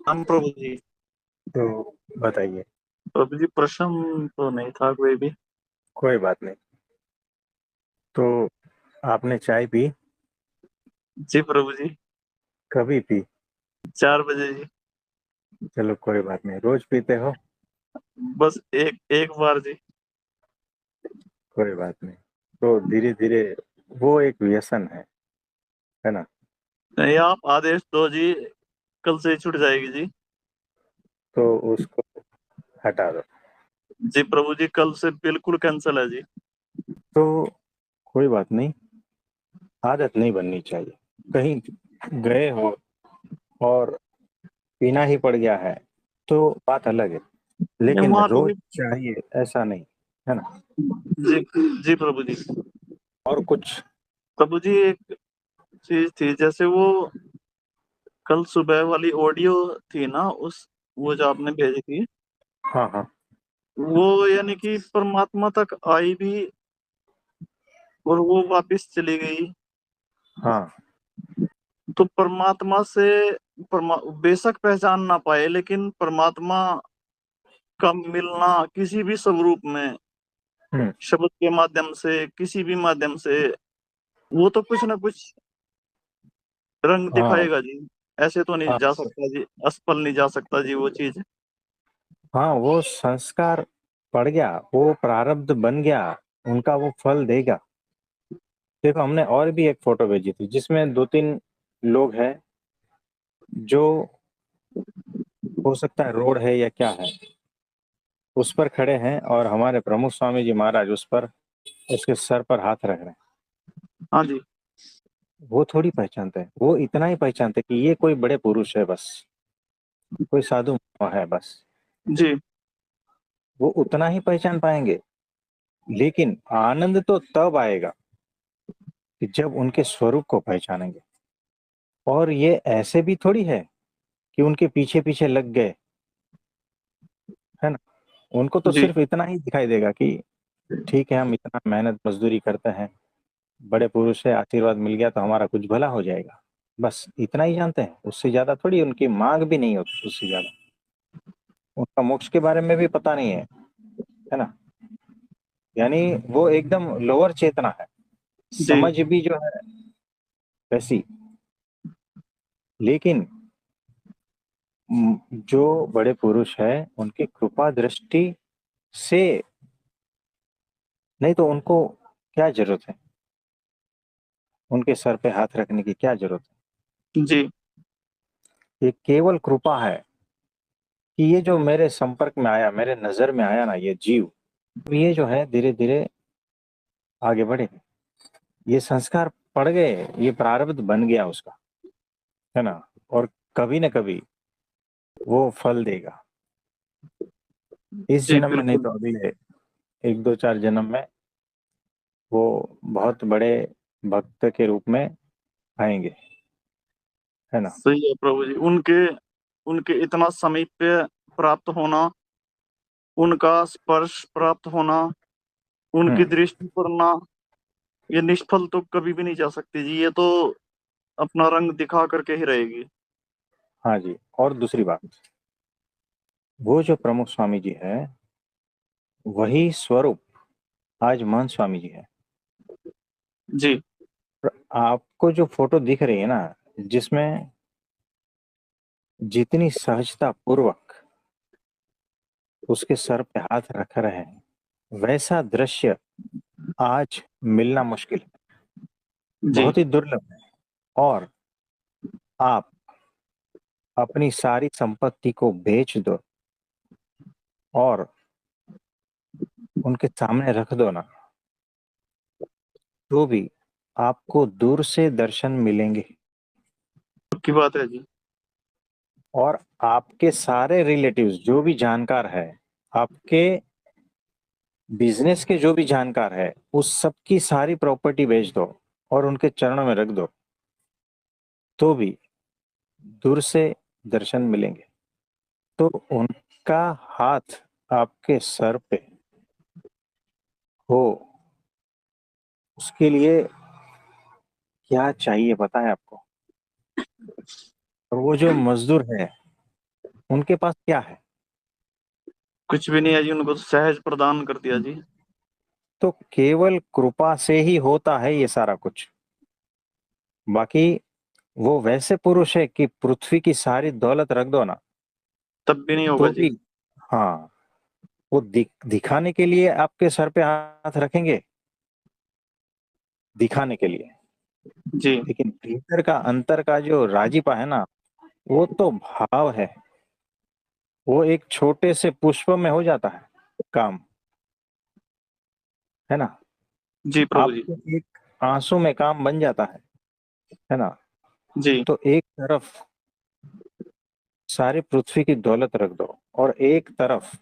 हम प्रभु जी। तो बताइए। प्रभु जी, प्रश्न तो नहीं था कोई भी। कोई बात नहीं। तो आपने चाय पी? जी प्रभु जी। कभी पी? 4 बजे जी। चलो कोई बात नहीं, रोज पीते हो? बस एक एक बार जी। कोई बात नहीं। तो धीरे धीरे वो एक व्यसन है ना? नहीं, आप आदेश दो जी। कल से ही छूट जाएगी जी। तो उसको हटा दो। जी प्रभु जी, कल से बिल्कुल कैंसिल है जी। तो कोई बात नहीं, आदत नहीं बननी चाहिए। कहीं गए हो और पीना ही पड़ गया है तो बात अलग है, नहीं, लेकिन वहां पे रोज भी। चाहिए ऐसा नहीं, है ना? जी। जी प्रभु जी। और कुछ? प्रभु जी, एक चीज थी, जैसे वो कल सुबह वाली ऑडियो थी ना, उस वो जो आपने भेजी थी, हाँ हाँ वो यानी कि परमात्मा तक आई भी और वो वापस चली गई। हाँ तो परमात्मा से बेशक पहचान ना पाए, लेकिन परमात्मा का मिलना किसी भी स्वरूप में, हम्म शब्द के माध्यम से, किसी भी माध्यम से, वो तो कुछ ना कुछ रंग हाँ दिखाएगा जी। ऐसे तो नहीं हाँ जा सकता जी, असफल नहीं जा सकता जी वो चीज। हाँ, वो संस्कार पड़ गया, वो प्रारब्ध बन गया, उनका वो फल देगा। देखो, हमने और भी एक फोटो भेजी थी जिसमें दो तीन लोग हैं जो, हो सकता है रोड है या क्या है, उस पर खड़े हैं और हमारे प्रमुख स्वामी जी महाराज उस पर, उसके सर पर हाथ रख रहे हैं। हाँ जी। वो थोड़ी पहचानते हैं, वो इतना ही पहचानते हैं कि ये कोई बड़े पुरुष है बस, कोई साधु महात्मा है बस। जी। वो उतना ही पहचान पाएंगे। लेकिन आनंद तो तब आएगा कि जब उनके स्वरूप को पहचानेंगे। और ये ऐसे भी थोड़ी है कि उनके पीछे पीछे लग गए, है ना? उनको तो जी। सिर्फ इतना ही दिखाई देगा कि ठीक है, हम इतना मेहनत मजदूरी करते हैं, बड़े पुरुष से आशीर्वाद मिल गया तो हमारा कुछ भला हो जाएगा, बस इतना ही जानते हैं। उससे ज्यादा थोड़ी, उनकी मांग भी नहीं होती उससे ज्यादा। उनका मोक्ष के बारे में भी पता नहीं है ना? यानी वो एकदम लोअर चेतना है, जी। समझ भी जो है वैसी। लेकिन जो बड़े पुरुष है उनकी कृपा दृष्टि से, नहीं तो उनको क्या जरूरत है, उनके सर पे हाथ रखने की क्या जरूरत जी। है? ये केवल कृपा है कि ये जो मेरे संपर्क में आया, मेरे नजर में आया ना, ये जीव, तो ये जो है धीरे धीरे आगे बढ़े। ये संस्कार पड़ गए, ये प्रारब्ध बन गया उसका, है ना? और कभी न कभी वो फल देगा, इस जी जन्म में नहीं बिल्कुल। तो अगले एक दो चार जन्म में वो बहुत बड़े भक्त के रूप में आएंगे, है ना? सही है प्रभु जी। उनके उनके इतना समीप्य प्राप्त होना, उनका स्पर्श प्राप्त होना, उनकी हम्म दृष्टि पड़ना, ये निष्फल तो कभी भी नहीं जा सकती जी। ये तो अपना रंग दिखा करके ही रहेगी। हाँ जी। और दूसरी बात, वो जो प्रमुख स्वामी जी है, वही स्वरूप आज महंत स्वामी जी है। जी। आपको जो फोटो दिख रही है ना, जिसमें जितनी सहजता पूर्वक उसके सर पे हाथ रख रहे हैं, वैसा दृश्य आज मिलना मुश्किल है, जी। बहुत ही दुर्लभ है। और आप अपनी सारी संपत्ति को बेच दो और उनके सामने रख दो ना, तो भी आपको दूर से दर्शन मिलेंगे। की बात है जी। और आपके सारे रिलेटिव्स जो भी जानकार है, आपके बिजनेस के जो भी जानकार है, उस सब की सारी प्रॉपर्टी बेच दो और उनके चरणों में रख दो, तो भी दूर से दर्शन मिलेंगे। तो उनका हाथ आपके सर पे हो, उसके लिए क्या चाहिए पता है आपको? और वो जो मजदूर है, उनके पास क्या है? कुछ भी नहीं है जी, उनको तो सहज प्रदान कर दिया जी। तो केवल कृपा से ही होता है ये सारा कुछ। बाकी वो वैसे पुरुष है कि पृथ्वी की सारी दौलत रख दो ना, तब भी नहीं होगा तो जी। भी, हाँ, वो दिखाने के लिए आपके सर पे हाथ रखेंगे, दिखाने के लिए। जी। लेकिन भीतर का, अंतर का जो राजीपा है ना, वो तो भाव है। वो एक छोटे से पुष्प में हो जाता है काम, है ना। जी प्रभु जी। आपके एक आंसू में काम बन जाता है ना। जी। तो एक तरफ सारी पृथ्वी की दौलत रख दो, और एक तरफ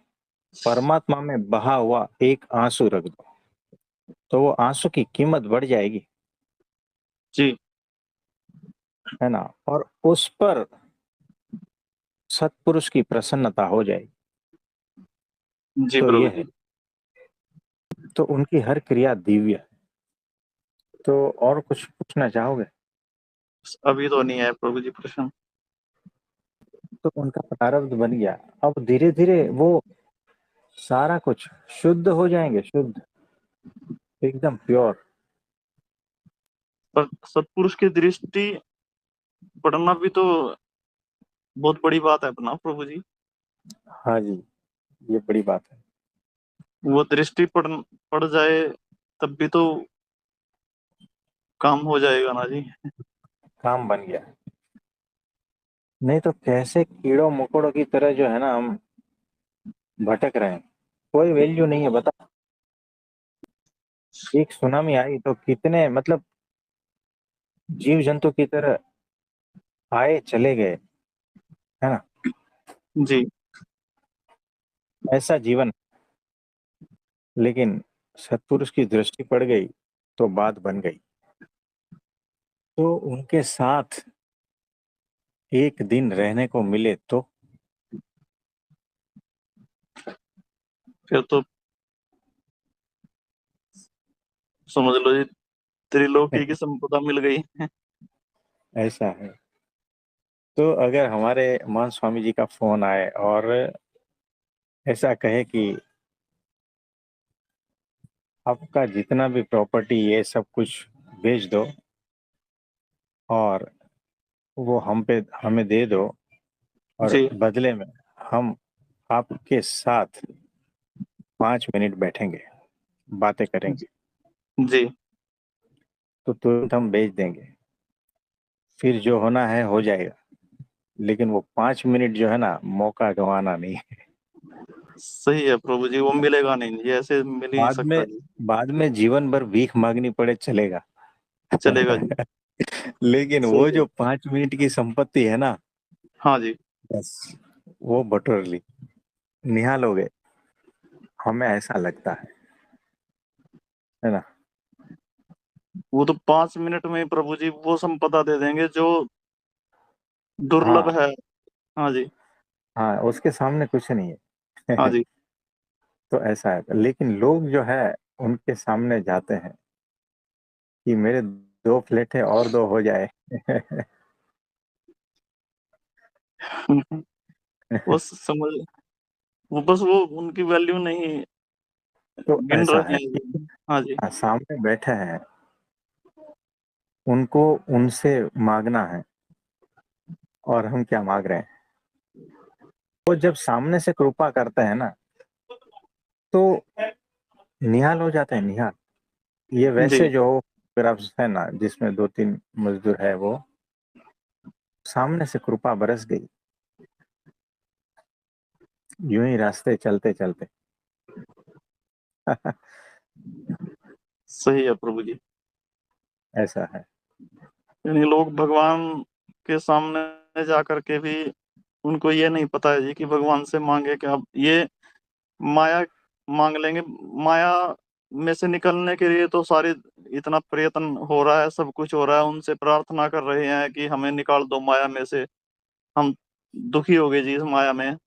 परमात्मा में बहा हुआ एक आंसू रख दो, तो वो आंसू की कीमत बढ़ जाएगी, जी। है ना। और उस पर सत्पुरुष की प्रसन्नता हो जाएगी। जी तो ये प्रभु है। जी। तो उनकी हर क्रिया दिव्य है। तो और कुछ पूछना चाहोगे? अभी तो नहीं है प्रभु जी प्रश्न। तो उनका प्रारब्ध बन गया, अब धीरे धीरे वो सारा कुछ शुद्ध हो जाएंगे, शुद्ध, एकदम प्योर। पर सत्पुरुष की दृष्टि पढ़ना भी तो बहुत बड़ी बात है अपना प्रभु जी। हाँ जी, ये बड़ी बात है। वो दृष्टि पड़ जाए तब भी तो काम हो जाएगा ना जी। काम बन गया। नहीं तो कैसे कीड़ों मकोड़ों की तरह जो है ना हम भटक रहे हैं, कोई वैल्यू नहीं है, बता। एक सुनामी आई तो कितने, मतलब जीव जंतु की तरह आए चले गए, है ना। जी। ऐसा जीवन। लेकिन सत्पुरुष की दृष्टि पड़ गई तो बात बन गई। तो उनके साथ एक दिन रहने को मिले तो फिर तो समझ लो जी, त्रिलोकी की संपदा मिल गई। ऐसा है। तो अगर हमारे मान स्वामी जी का फोन आए और ऐसा कहे कि आपका जितना भी प्रॉपर्टी ये सब कुछ बेच दो, और वो हम पे हमें दे दो, और जी। बदले में हम आपके साथ 5 मिनट बैठेंगे, बातें करेंगे, जी। तो तुरंत हम बेच देंगे। फिर जो होना है हो जाएगा। लेकिन वो 5 मिनट जो है ना, मौका गंवाना नहीं है। सही है प्रभु जी, वो मिलेगा नहीं जी, ऐसे मिल ही नहीं बाद सकता में, जी। बाद में जीवन भर भीख मांगनी पड़े चलेगा। चलेगा जी। लेकिन सही वो है। जो 5 मिनट की संपत्ति है ना, हाँ जी। बस वो बटोर ली, निहाल हो गए। हमें ऐसा लगता है ना। वो तो 5 मिनट में ही प्रभु जी वो संपदा दे देंगे जो दुर्लभ हाँ, है। हाँ जी। हाँ, उसके सामने कुछ नहीं हाँ है। जी। तो ऐसा है, लेकिन लोग जो है उनके सामने जाते हैं कि मेरे 2 प्लेट है और दो हो जाए। वो समझ, वो बस वो उनकी वैल्यू नहीं तो गिन ऐसा रहे है हैं कि जी। हाँ जी। सामने बैठे हैं, उनको उनसे मांगना है, और हम क्या मांग रहे हैं। वो जब सामने से कृपा करते हैं ना, तो निहाल हो जाते हैं, निहाल। ये जी। वैसे जो ग्राफ्स है ना, जिसमें 2-3 मजदूर है, वो सामने से कृपा बरस गई, यूं ही रास्ते चलते चलते। सही है प्रभु जी। ऐसा है। यानी लोग भगवान के सामने जा करके भी उनको ये नहीं पता है जी कि भगवान से मांगे क्या। ये माया मांग लेंगे। माया में से निकलने के लिए तो सारी इतना प्रयत्न हो रहा है, सब कुछ हो रहा है, उनसे प्रार्थना कर रहे हैं कि हमें निकाल दो माया में से, हम दुखी हो गए जी इस माया में।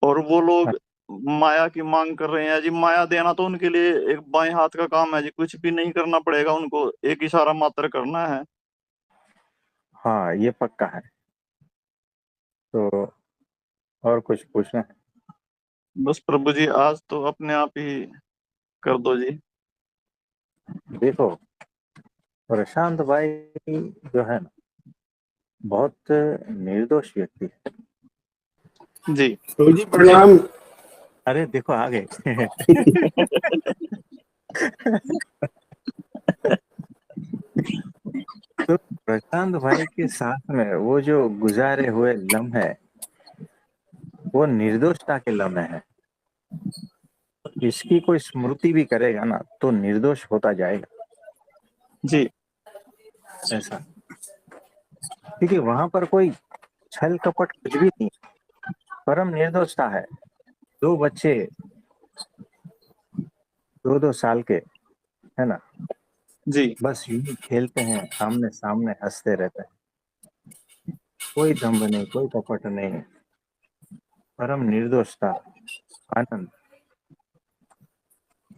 और वो लोग माया की मांग कर रहे हैं जी। माया देना तो उनके लिए एक बाएं हाथ का काम है जी, कुछ भी नहीं करना पड़ेगा उनको, एक इशारा मात्र करना है। हाँ, ये पक्का है। तो और कुछ पूछना है? बस प्रभु जी, आज तो अपने आप ही कर दो जी। देखो, प्रशांत भाई जो है ना, बहुत निर्दोष व्यक्ति है। जी। प्रभु जी प्रणाम। अरे देखो आ गए। तो प्रशांत भाई के साथ में वो जो गुजारे हुए लम्हे, वो निर्दोषता के लम्हे हैं। इसकी कोई स्मृति भी करेगा ना तो निर्दोष होता जाएगा, जी। ऐसा। क्योंकि वहां पर कोई छल कपट कुछ भी नहीं, परम निर्दोषता है। दो बच्चे 2-2 साल के, है ना, जी। बस यूं ही खेलते हैं, आमने सामने हंसते रहते हैं, कोई दम्भ नहीं, कोई कपट नहीं, परम निर्दोषता, आनंद,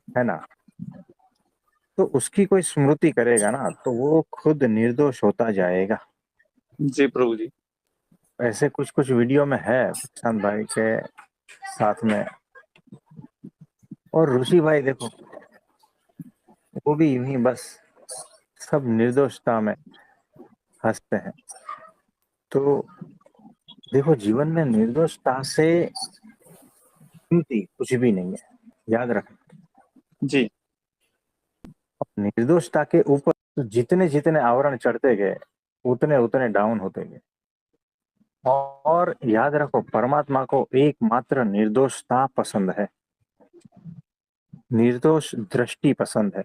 है ना। तो उसकी कोई स्मृति करेगा ना तो वो खुद निर्दोष होता जाएगा। जी प्रभु जी। ऐसे कुछ कुछ वीडियो में है प्रशांत भाई के साथ में। और ऋषि भाई देखो, वो भी यूं ही बस सब निर्दोषता में हंसते हैं। तो देखो, जीवन में निर्दोषता से कीमती कुछ भी नहीं है, याद रखना। जी। निर्दोषता के ऊपर तो जितने जितने आवरण चढ़ते गए, उतने उतने डाउन होते गए। और याद रखो, परमात्मा को एकमात्र निर्दोषता पसंद है, निर्दोष दृष्टि पसंद है,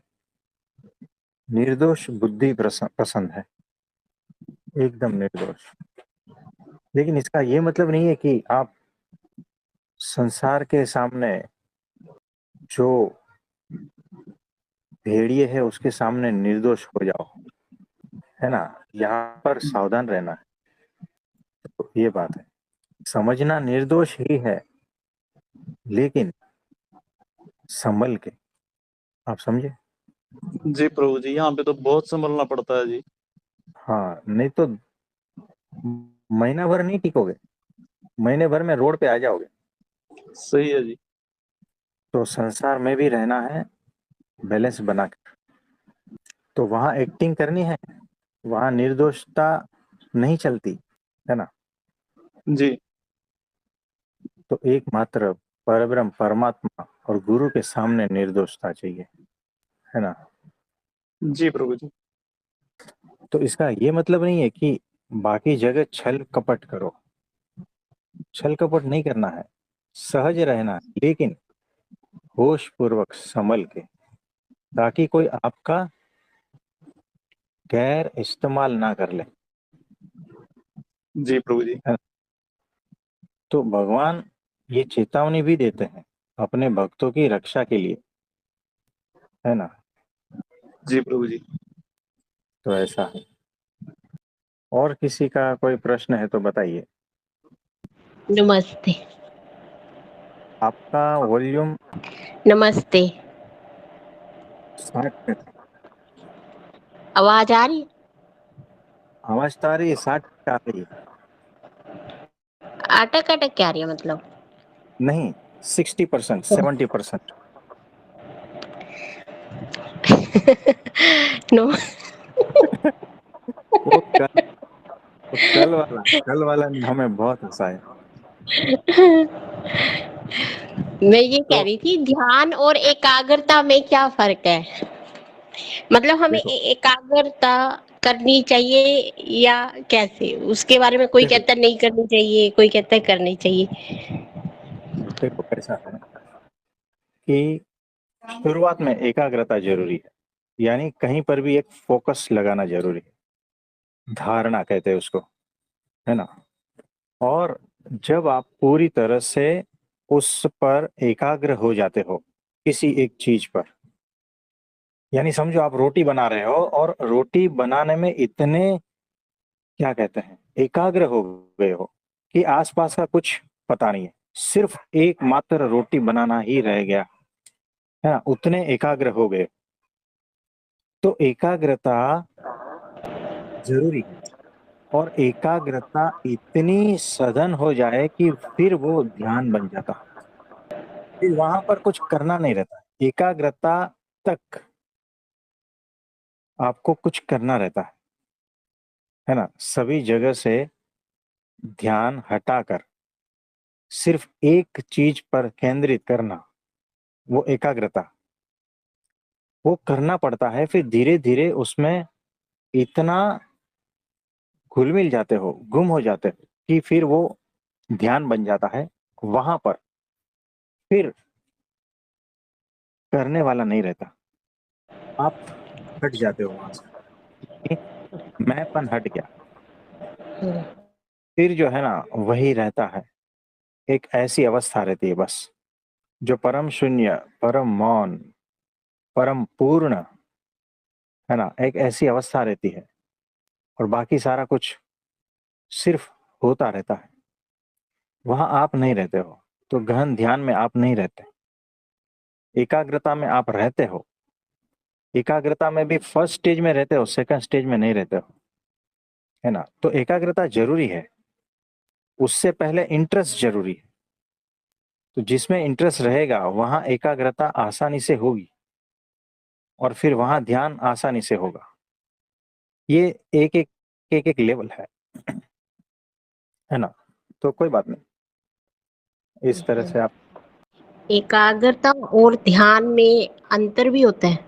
निर्दोष बुद्धि पसंद है, एकदम निर्दोष। लेकिन इसका ये मतलब नहीं है कि आप संसार के सामने जो भेड़िए है उसके सामने निर्दोष हो जाओ, है ना। यहाँ पर सावधान रहना है। तो ये बात है, समझना निर्दोष ही है, लेकिन संभल के, आप समझे। जी प्रभु जी, यहाँ पे तो बहुत संभलना पड़ता है जी। हाँ, नहीं तो महीना भर नहीं टिकोगे, महीने भर में रोड पे आ जाओगे। सही है जी। तो संसार में भी रहना है बैलेंस बना के। तो वहां एक्टिंग करनी है, वहां निर्दोषता नहीं चलती, है ना। जी। तो एकमात्र परब्रह्म परमात्मा और गुरु के सामने निर्दोषता चाहिए, है ना। जी प्रभु जी। तो इसका ये मतलब नहीं है कि बाकी जगह छल कपट करो, छल कपट नहीं करना है, सहज रहना है, लेकिन होश पूर्वक संभल के, ताकि कोई आपका गैर इस्तेमाल ना कर ले। जी प्रभु जी। तो भगवान ये चेतावनी भी देते हैं अपने भक्तों की रक्षा के लिए, है ना। जी प्रभु जी। तो ऐसा है। और किसी का कोई प्रश्न है तो बताइए। नमस्ते। आपका वॉल्यूम नमस्ते। 60 पे था। आवाज आ रही है? आवाज तो आ रही है, 60 पे आ रही है। अटक अटक क्या आ रही है मतलब? नहीं, 60%, 70%। नो। वो कल वो कल वाला ने हमें बहुत हंसाया। मैं ये कह तो रही थी, ध्यान और एकाग्रता में क्या फर्क है? मतलब हमें देखो एकाग्रता करनी चाहिए या कैसे? उसके बारे में कोई देखो कहता है नहीं करनी चाहिए, कोई कहता है करनी चाहिए। देखो कैसा है कि शुरुआत में एकाग्रता जरूरी है, यानी कहीं पर भी एक फोकस लगाना जरूरी है, धारणा कहते हैं उसको, है ना। और जब आप पूरी तरह से उस पर एकाग्र हो जाते हो, किसी एक चीज पर, यानी समझो आप रोटी बना रहे हो और रोटी बनाने में इतने, क्या कहते हैं, एकाग्र हो गए हो कि आसपास का कुछ पता नहीं है, सिर्फ एकमात्र रोटी बनाना ही रह गया, है ना, उतने एकाग्र हो गए। तो एकाग्रता जरूरी है, और एकाग्रता इतनी सघन हो जाए कि फिर वो ध्यान बन जाता है। फिर वहां पर कुछ करना नहीं रहता, एकाग्रता तक आपको कुछ करना रहता है ना। सभी जगह से ध्यान हटाकर सिर्फ एक चीज पर केंद्रित करना, वो एकाग्रता, वो करना पड़ता है। फिर धीरे धीरे उसमें इतना घुल मिल जाते हो, गुम हो जाते हो कि फिर वो ध्यान बन जाता है। वहां पर फिर करने वाला नहीं रहता, आप हट जाते हो वहां से, मैंपन हट गया। हम्म, फिर जो है ना वही रहता है, एक ऐसी अवस्था रहती है बस, जो परम शून्य, परम मौन, परम पूर्ण, है ना, एक ऐसी अवस्था रहती है। और बाकी सारा कुछ सिर्फ होता रहता है, वहां आप नहीं रहते हो। तो गहन ध्यान में आप नहीं रहते, एकाग्रता में आप रहते हो। एकाग्रता में भी फर्स्ट स्टेज में रहते हो, सेकंड स्टेज में नहीं रहते हो, है ना। तो एकाग्रता जरूरी है, उससे पहले इंटरेस्ट जरूरी है। तो जिसमें इंटरेस्ट रहेगा वहां एकाग्रता आसानी से होगी, और फिर वहां ध्यान आसानी से होगा। ये एक एक लेवल है ना। तो कोई बात नहीं, इस तरह से आप एकाग्रता और ध्यान में अंतर भी होता है।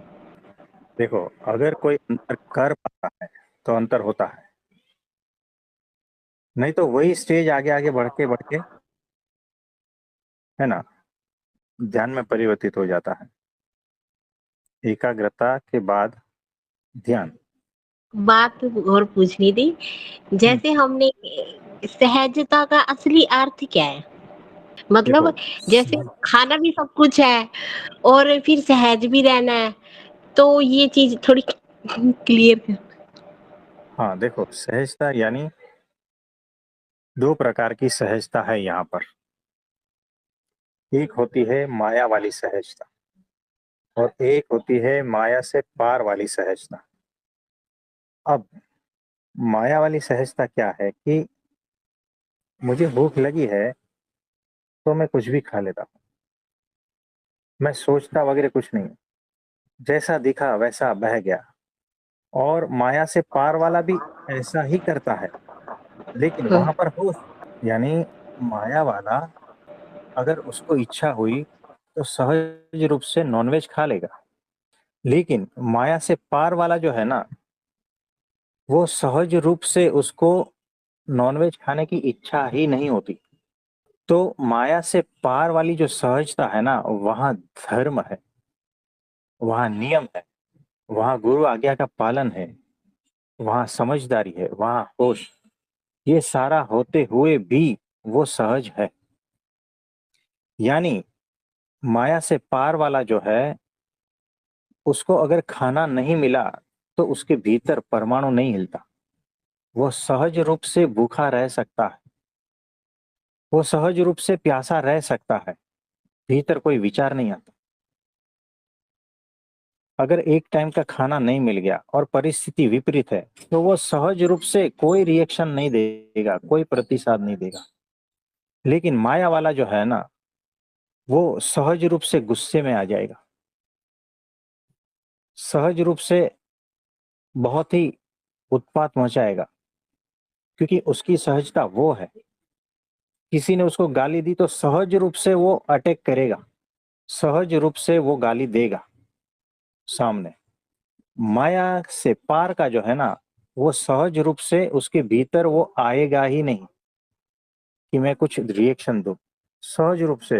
देखो, अगर कोई अंतर कर पाता है तो अंतर होता है, नहीं तो वही स्टेज आगे आगे बढ़ के, है ना, ध्यान में परिवर्तित हो जाता है। एकाग्रता के बाद ध्यान। बात और पूछनी थी, हम्म, जैसे हमने सहजता का असली अर्थ क्या है? मतलब देखो जैसे खाना भी सब कुछ है और फिर सहज भी रहना है, तो ये चीज थोड़ी क्लियर कर। हाँ देखो, सहजता यानी दो प्रकार की सहजता है यहाँ पर। एक होती है माया वाली सहजता, और एक होती है माया से पार वाली सहजता। अब माया वाली सहजता क्या है कि मुझे भूख लगी है तो मैं कुछ भी खा लेता हूँ, मैं सोचता वगैरह कुछ नहीं, जैसा दिखा वैसा बह गया। और माया से पार वाला भी ऐसा ही करता है, लेकिन हाँ, वहां पर होश, यानी माया वाला अगर उसको इच्छा हुई तो सहज रूप से नॉनवेज खा लेगा। लेकिन माया से पार वाला जो है ना, वो सहज रूप से उसको नॉनवेज खाने की इच्छा ही नहीं होती। तो माया से पार वाली जो सहजता है ना, वहाँ धर्म है, वहाँ नियम है, वहाँ गुरु आज्ञा का पालन है, वहाँ समझदारी है, वहाँ होश। ये सारा होते हुए भी वो सहज है। यानी माया से पार वाला जो है, उसको अगर खाना नहीं मिला तो उसके भीतर परमाणु नहीं हिलता, वो सहज रूप से भूखा रह सकता है, वो सहज रूप से प्यासा रह सकता है, भीतर कोई विचार नहीं आता। अगर एक टाइम का खाना नहीं मिल गया और परिस्थिति विपरीत है, तो वो सहज रूप से कोई रिएक्शन नहीं देगा, कोई प्रतिसाद नहीं देगा। लेकिन माया वाला जो है ना, वो सहज रूप से गुस्से में आ जाएगा, सहज रूप से बहुत ही उत्पात मचाएगा, क्योंकि उसकी सहजता वो है। किसी ने उसको गाली दी तो सहज रूप से वो अटैक करेगा, सहज रूप से वो गाली देगा सामने। माया से पार का जो है ना, वो सहज रूप से उसके भीतर वो आएगा ही नहीं कि मैं कुछ रिएक्शन दूं, सहज रूप से,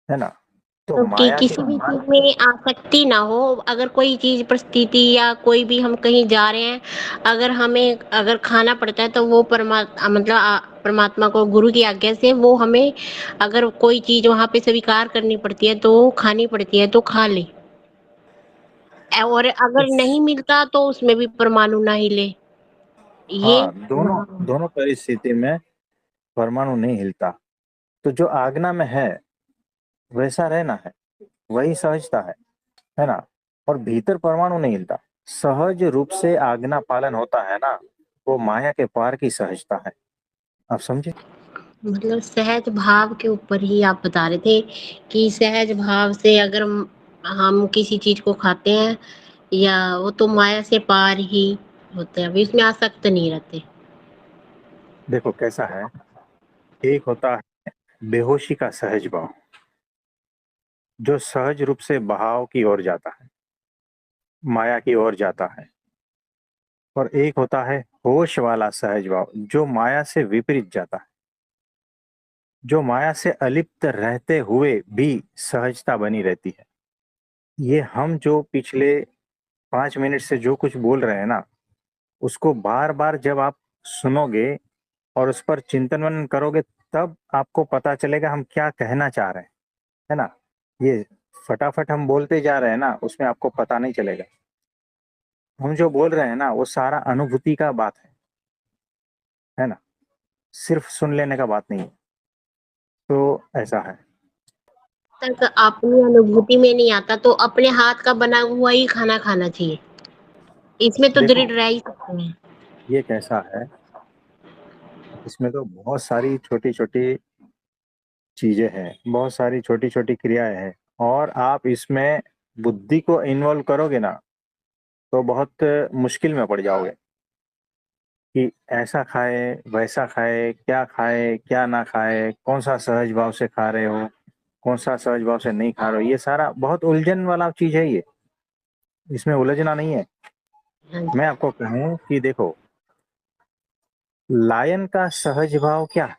है ना। तो तो कि माया के किसी भी चीज में आसक्ति ना हो, अगर कोई चीज परिस्थिति या कोई भी हम कहीं जा रहे हैं, अगर हमें अगर खाना पड़ता है तो वो परमात्मा को गुरु की आज्ञा से वो हमें अगर कोई चीज वहां पे स्वीकार करनी पड़ती है तो खानी पड़ती है तो खा ले। और अगर नहीं मिलता तो उसमें भी परमाणु ना हिले। ये हाँ, दोनों दोनों परिस्थिति में परमाणु नहीं हिलता। तो जो आज्ञा में है वैसा रहना है, वही सहजता है ना। और भीतर परमाणु नहीं हिलता, सहज रूप से आज्ञा पालन होता है ना, वो माया के पार की सहजता है। आप समझे? मतलब सहज भाव के ऊपर ही आप बता रहे थे कि सहज भाव से अगर हम किसी चीज को खाते हैं या वो तो माया से पार ही होते हैं, अभी उसमें आसक्त नहीं रहते। देखो कैसा है, एक होता है बेहोशी का सहज भाव, जो सहज रूप से बहाव की ओर जाता है, माया की ओर जाता है। और एक होता है होश वाला सहज भाव, जो माया से विपरीत जाता है, जो माया से अलिप्त रहते हुए भी सहजता बनी रहती है। ये हम जो पिछले 5 मिनट से जो कुछ बोल रहे हैं ना, उसको बार बार जब आप सुनोगे और उस पर चिंतन मनन करोगे, तब आपको पता चलेगा हम क्या कहना चाह रहे हैं, है ना। ये फटाफट हम बोलते जा रहे हैं ना, उसमें आपको पता नहीं चलेगा। हम जो बोल रहे हैं ना, वो सारा अनुभूति का बात है ना, सिर्फ सुन लेने का बात नहीं है। तो ऐसा है। तक अपनी अनुभूति में नहीं आता तो अपने हाथ का बना हुआ ही खाना खाना चाहिए, इसमें तो देखो दृढ़ रह ही सकते हैं। ये कैसा है, इसमें तो बहुत सारी छोटी छोटी चीजें हैं, बहुत सारी छोटी छोटी क्रियाएं हैं, और आप इसमें बुद्धि को इन्वॉल्व करोगे ना, तो बहुत मुश्किल में पड़ जाओगे कि ऐसा खाए वैसा खाए, क्या खाए क्या ना खाए, कौन सा सहज भाव से खा रहे हो, कौन सा सहज भाव से नहीं खा रहे हो। ये सारा बहुत उलझन वाला चीज है ये, इसमें उलझना नहीं है। हाँ मैं जी। आपको कहूं कि देखो, लायन का सहज भाव क्या है?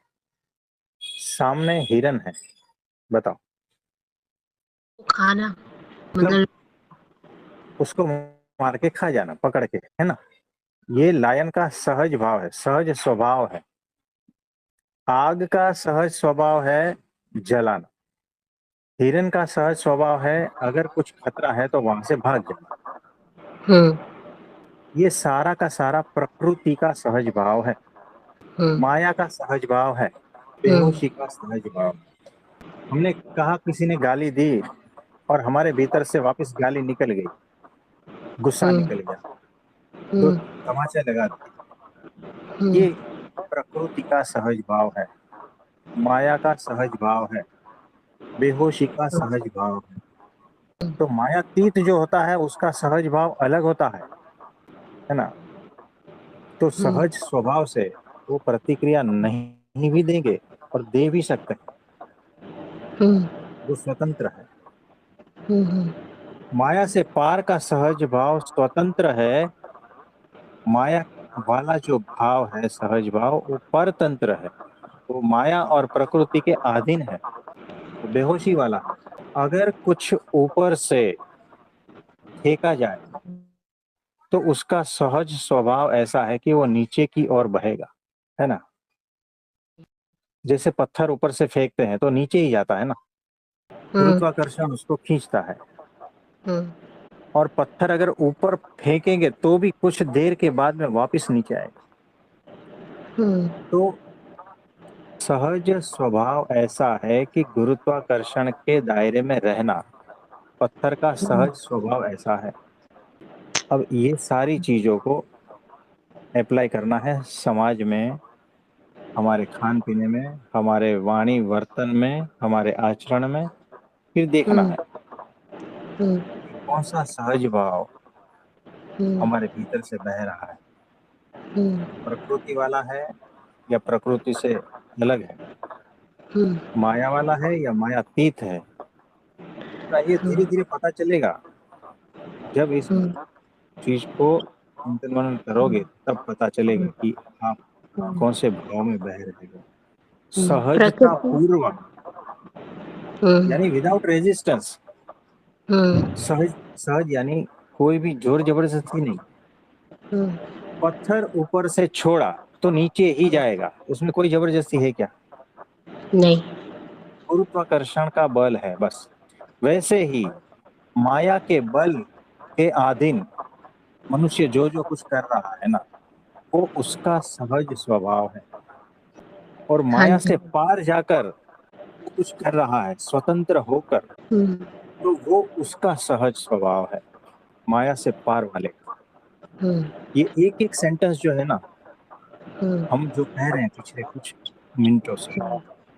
सामने हिरन है, बताओ, तो खाना मतलब मतलब उसको मार के खा जाना पकड़ के, है ना। ये लायन का सहज भाव है, सहज स्वभाव है। आग का सहज स्वभाव है जलाना। हिरन का सहज स्वभाव है अगर कुछ खतरा है तो वहां से भाग जाना। हम्म ये सारा का सारा प्रकृति का सहज भाव है, हम्म माया का सहज भाव है, हम्म बेहोशी का सहज भाव। हमने कहा किसी ने गाली दी और हमारे भीतर से वापस गाली निकल गई, गुस्सा हम्म निकल गया, दो हम्म तमाचे लगा दिए। हम्म ये प्रकृति का सहज भाव है, माया का सहज भाव है, बेहोशी का सहज भाव है। तो मायातीत जो होता है उसका सहज भाव अलग होता है ना। तो हम्म सहज स्वभाव से वो प्रतिक्रिया नहीं भी देंगे और दे भी सकते हैं, हम्म वो स्वतंत्र है। हम्म माया से पार का सहज भाव स्वतंत्र है, माया वाला जो भाव है सहज भाव, वो परतंत्र है, वो माया और प्रकृति के अधीन है, वो बेहोशी वाला है। अगर कुछ ऊपर से फेंका जाए तो उसका सहज स्वभाव ऐसा है कि वो नीचे की ओर बहेगा, है ना। जैसे पत्थर ऊपर से फेंकते हैं तो नीचे ही जाता है ना, हम्म गुरुत्वाकर्षण उसको खींचता है। हम्म और पत्थर अगर ऊपर फेंकेंगे तो भी कुछ देर के बाद में वापस नीचे आएगा। हम्म तो सहज स्वभाव ऐसा है कि गुरुत्वाकर्षण के दायरे में रहना, पत्थर का सहज स्वभाव ऐसा है। अब ये सारी चीजों को अप्लाई करना है समाज में, हमारे खान पीने में, हमारे वाणी वर्तन में, हमारे आचरण में, फिर देखना हम्म है हम्म कि कौन सा सहज भाव हम्म हमारे भीतर से बह रहा है, हम्म प्रकृति वाला है या प्रकृति से अलग है, हम्म माया वाला है या मायातीत है। तो ये धीरे धीरे पता चलेगा, जब इस हम्म चीज को चिंतन मनन करोगे तब पता चलेगा कि आप कौन से भाव में बह रहे हो। सहजता प्रकृति। पूर्वक, हम्म यानी विदाउट रेजिस्टेंस। हम्म सहज, सहज यानी कोई भी जोर जबरदस्ती नहीं। हम्म पत्थर ऊपर से छोड़ा तो नीचे ही जाएगा, उसमें कोई जबरदस्ती है क्या? नहीं। गुरुत्वाकर्षण का बल है बस। वैसे ही माया के बल के अधीन मनुष्य जो जो कुछ कर रहा है ना, वो उसका सहज स्वभाव है। और हाँ माया जी। से पार जाकर वो कुछ कर रहा है स्वतंत्र होकर, हम्म तो वो उसका सहज स्वभाव है, माया से पार वाले का। हम्म ये एक एक सेंटेंस जो है ना, हम जो कह रहे हैं पिछले कुछ मिनटों से,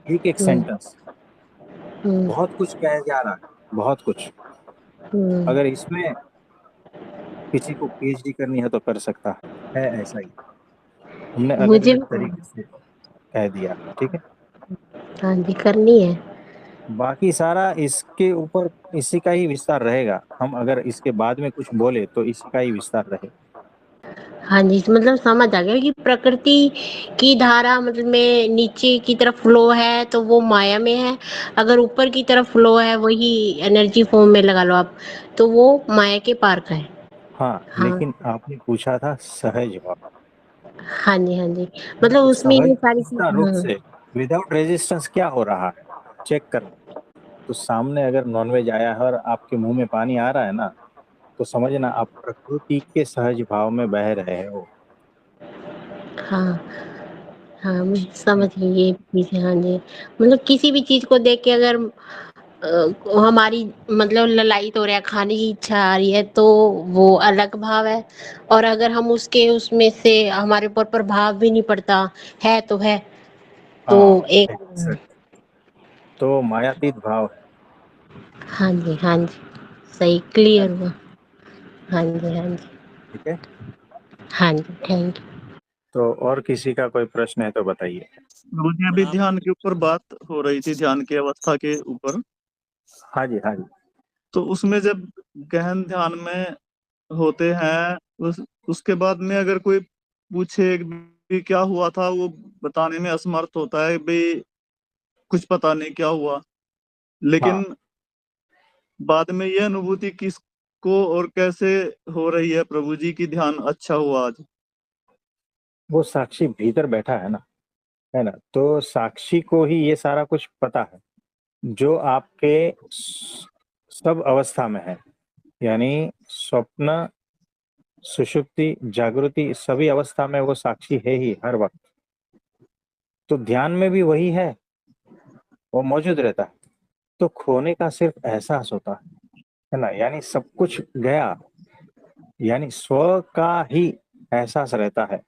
एक एक हम्म, सेंटेंस हम्म, बहुत कुछ कहा जा रहा है, बहुत कुछ। हम्म। अगर इसमें किसी को पीएचडी करनी है तो कर सकता है, ऐसा ही हमने अलग मुझे अलग भी तरीके से कह दिया, ठीक है। हाँ जी, करनी है। बाकी सारा इसके ऊपर इसी का ही विस्तार रहेगा। हम अगर इसके बाद में कुछ बोले तो इसी का ही विस्तार रहेगा। हाँ जी, मतलब समझ आ गया कि प्रकृति की धारा मतलब में नीचे की तरफ फ्लो है तो वो माया में है, अगर ऊपर की तरफ फ्लो है वही एनर्जी फॉर्म में लगा लो आप, तो वो माया के पार का है। हाँ, हाँ, लेकिन आपने पूछा था सहज भाव, हाँ जी, हाँ जी। मतलब तो उसमें सहज ये सारी पूर्ण चीज़ रूप हाँ, से विदाउट रेजिस्टेंस क्या हो रहा है चेक करना। तो सामने अगर नॉनवेज आया है और आपके मुंह में पानी आ रहा है ना, तो समझना आप प्रकृति के सहज भाव में बह रहे हो। हाँ, हाँ, मैं समझ गई ये चीज़ हाँ जी। मतलब किसी भी चीज़ को देख के अगर हमारी मतलब ललायत हो रहा है, खाने की इच्छा आ रही है तो वो अलग भाव है, और अगर हम उसके उसमें से हमारे ऊपर प्रभाव भी नहीं पड़ता, है तो है, तो हाँ, एक एग्जैक्ट, तो मायातीत भाव है। हाँ जी, हाँ जी, सही क्लियर हुआ। हाँ जी, हाँ जी, ठीक है, हाँ जी, थैंक यू। तो और किसी का कोई प्रश्न है तो बताइए। मुझे अभी ध्यान के ऊपर बात हो रही थी, ध्यान की अवस्था के ऊपर। हाँ जी, हाँ जी। तो उसमें जब गहन ध्यान में होते हैं, उसके बाद में अगर कोई पूछे भी क्या हुआ था, वो बताने में असमर्थ होता है भाई, कुछ पता नहीं क्या हुआ। हाँ, लेकिन बाद में ये अनुभूति किसको और कैसे हो रही है प्रभु जी की ध्यान अच्छा हुआ आज। वो साक्षी भीतर बैठा है ना, है ना, तो साक्षी को ही ये सारा कुछ पता है जो आपके सब अवस्था में है, यानी स्वप्न, सुषुप्ति, जागृति, सभी अवस्था में वो साक्षी है ही हर वक्त। तो ध्यान में भी वही है, वो मौजूद रहता है। तो खोने का सिर्फ एहसास होता है ना, यानी सब कुछ गया, यानी स्व का ही एहसास रहता है,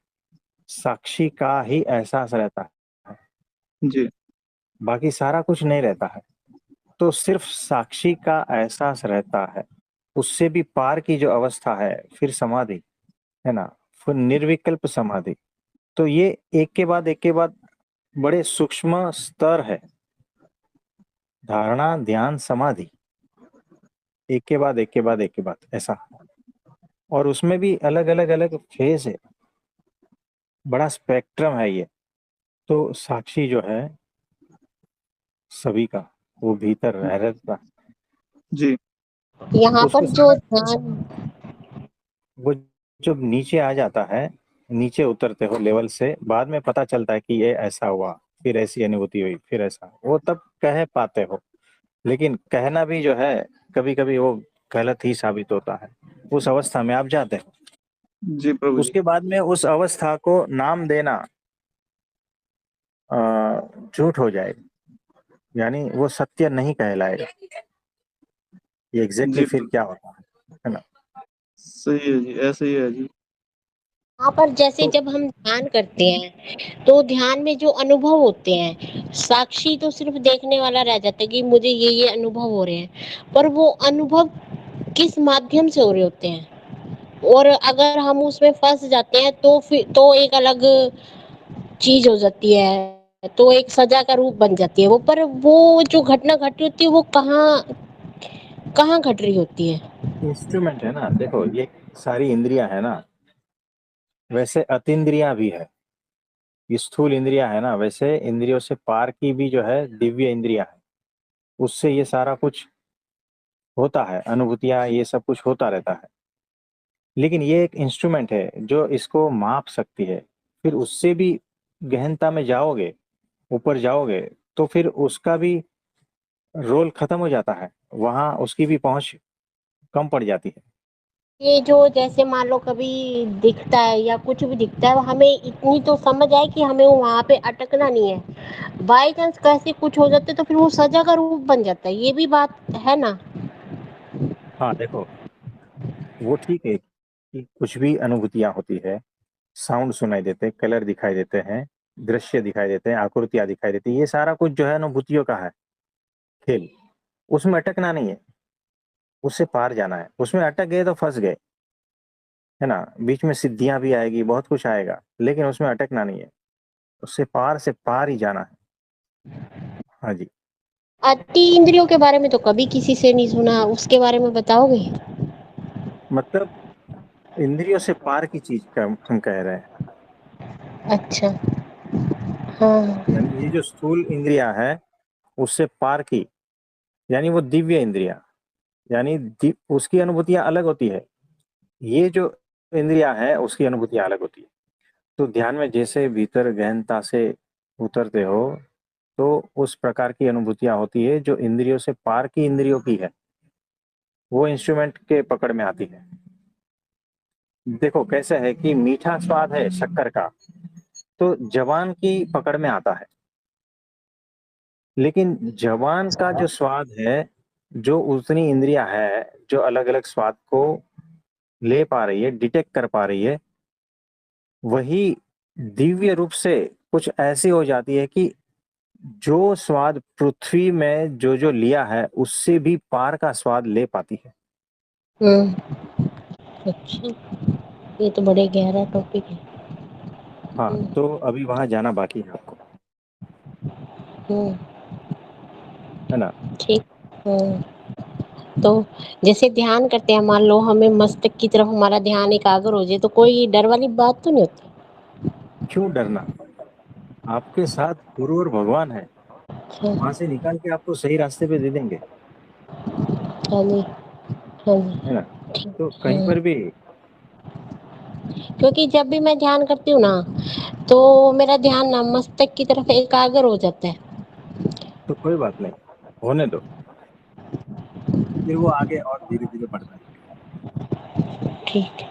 साक्षी का ही एहसास रहता है, जी। बाकी सारा कुछ नहीं रहता है। तो सिर्फ साक्षी का एहसास रहता है। उससे भी पार की जो अवस्था है फिर समाधि, है ना, फिर निर्विकल्प समाधि। तो ये एक के बाद एक के बाद बड़े सूक्ष्म स्तर है, धारणा, ध्यान, समाधि, एक के बाद एक के बाद एक के बाद ऐसा। और उसमें भी अलग अलग अलग फेज है, बड़ा स्पेक्ट्रम है ये। तो साक्षी जो है सभी का, वो भीतर रह रहता है। जी। यहाँ उसको पर जो सारा, ध्यान वो जब नीचे आ जाता है, नीचे उतरते हो लेवल से, बाद में पता चलता है कि ये ऐसा हुआ, फिर ऐसी अनुभूति हुई, फिर ऐसा, वो तब कह पाते हो। लेकिन कहना भी जो है कभी कभी वो गलत ही साबित होता है। उस अवस्था में आप जाते हो, जी प्रभु जी। उसके बाद में उस अवस्था को नाम देना अ, झूठ हो जाएगा, यानी वो सत्य नहीं कहलाएगा। ये एग्जैक्टली जी फिर क्या होता है ना। सही है जी, ऐसे ही है जी। यहाँ पर जैसे तो जब हम ध्यान करते हैं तो ध्यान में जो अनुभव होते हैं, साक्षी तो सिर्फ देखने वाला रह जाता है कि मुझे ये अनुभव हो रहे हैं, पर वो अनुभव किस माध्यम से हो रहे होते हैं, और अगर हम उसमें फंस जाते हैं तो फिर तो एक अलग चीज हो जाती है, तो एक सजा का रूप बन जाती है वो, पर वो जो घटना घट रही होती है वो कहाँ कहाँ घट रही होती है। इंस्ट्रूमेंट है ना, देखो ये सारी इंद्रियां है ना, वैसे अतीन्द्रियां भी है। स्थूल इंद्रियां है ना, वैसे इंद्रियों से पार की भी जो है दिव्य इंद्रियां है। उससे ये सारा कुछ होता है, अनुभूतियां, ये सब कुछ होता रहता है। लेकिन ये एक इंस्ट्रूमेंट है जो इसको माप सकती है। फिर उससे भी गहनता में जाओगे, ऊपर जाओगे, तो फिर उसका भी रोल खत्म हो जाता है, वहां उसकी भी पहुंच कम पड़ जाती है। ये जो जैसे मान लो कभी दिखता है या कुछ भी दिखता है, हमें इतनी तो समझ आए कि हमें वहां पे अटकना नहीं है, बाई चांस कैसे कुछ हो जाते तो फिर वो सजा का रूप बन जाता है, ये भी बात है ना। हाँ देखो, वो ठीक है कि कुछ भी अनुभूतियां होती है, साउंड सुनाई देते, कलर दिखाई देते हैं, दृश्य दिखाई देते हैं, आकृतियां दिखाई देती है, ये सारा कुछ जो है अनुभूतियों का है खेल। उसमें अटकना नहीं है, उससे पार जाना है। उसमें अटक गए तो फंस गए, है ना। बीच में सिद्धियां भी आएगी, बहुत कुछ आएगा, लेकिन उसमें अटकना नहीं है, उससे पार से पार ही जाना है। हाँ जी। अति इंद्रियों के बारे में तो कभी किसी से नहीं सुना, उसके बारे में बताओगे? मतलब इंद्रियों से पार की चीज का हम कह रहे हैं। अच्छा। हाँ। यानी ये जो स्थूल इंद्रिया है उससे पार की, यानी वो दिव्य इंद्रिया, यानी उसकी अनुभूतियां अलग होती है। ये जो इंद्रिया है उसकी अनुभूतियां अलग होती है। तो ध्यान में जैसे भीतर गहनता से उतरते हो तो उस प्रकार की अनुभूतियां होती है जो इंद्रियों से पार की इंद्रियों की है, वो इंस्ट्रूमेंट के पकड़ में आती है। देखो कैसे है कि मीठा स्वाद है शक्कर का, तो जवान की पकड़ में आता है। लेकिन जवान का जो स्वाद है, जो उतनी इंद्रिया है जो अलग अलग स्वाद को ले पा रही है, डिटेक्ट कर पा रही है, वही दिव्य रूप से कुछ ऐसी हो जाती है कि जो स्वाद पृथ्वी में जो जो लिया है उससे भी पार का स्वाद ले पाती है। अच्छा, ये तो बड़े गहरा टॉपिक है। हाँ, हम्म। तो अभी वहां जाना बाकी है आपको, हम्म। है ना। ठीक। तो जैसे ध्यान करते हैं, मान लो हमें मस्तक की तरफ हमारा ध्यान एकाग्र हो जाए, तो कोई डर वाली बात तो नहीं होती? क्यों डरना, आपके साथ गुरु और भगवान है, अच्छा। वहां से निकाल के आपको सही रास्ते पे दे देंगे, हाँ जी। हाँ है जी। ना। ठीक। तो कहीं हाँ। पर भी क्योंकि जब भी मैं ध्यान करती हूँ ना, तो मेरा ध्यान ना मस्तक की तरफ एकाग्र हो जाता है। तो कोई बात नहीं, होने दो, फिर वो आगे और धीरे धीरे बढ़ता है। ठीक।